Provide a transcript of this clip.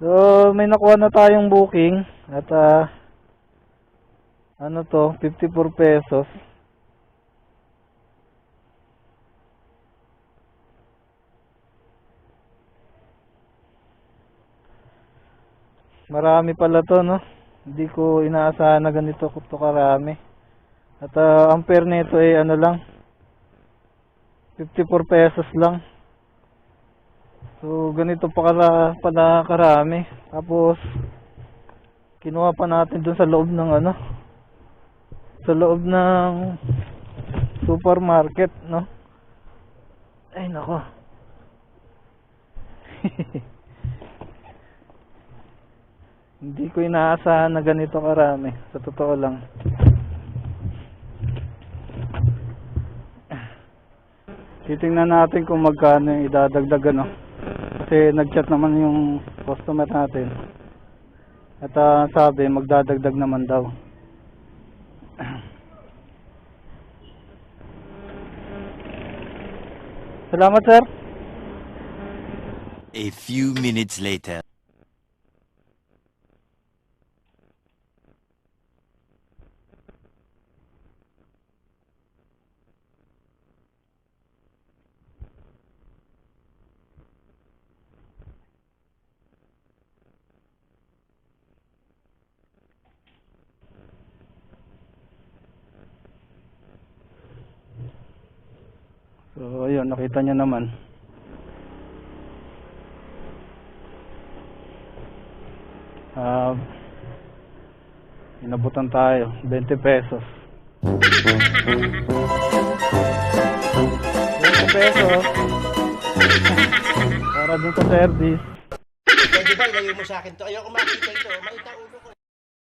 So, may nakuha na tayong booking at ano to, 54 pesos. Marami pala to, no? Hindi ko inaasahan na ganito to karami. At ang fare nito ay ano lang, 54 pesos lang. So, ganito pala karami. Tapos, kinuha pa natin dun sa loob ng ano, sa loob ng supermarket, no? Ay, nako. Hindi ko inaasahan na ganito karami. Sa totoo lang. Titingnan natin kung magkano yung idadagdag, ano. Kasi nag-chat naman yung customer natin. At sabi, magdadagdag naman daw. Salamat, sir. A few minutes later. So, ayun, nakita nyo naman. Inabutan tayo, 20 pesos. 20 pesos. Para dun sa service. Pwede ba ilayo mo sa akin to? Ayoko makita ito. Maita ulo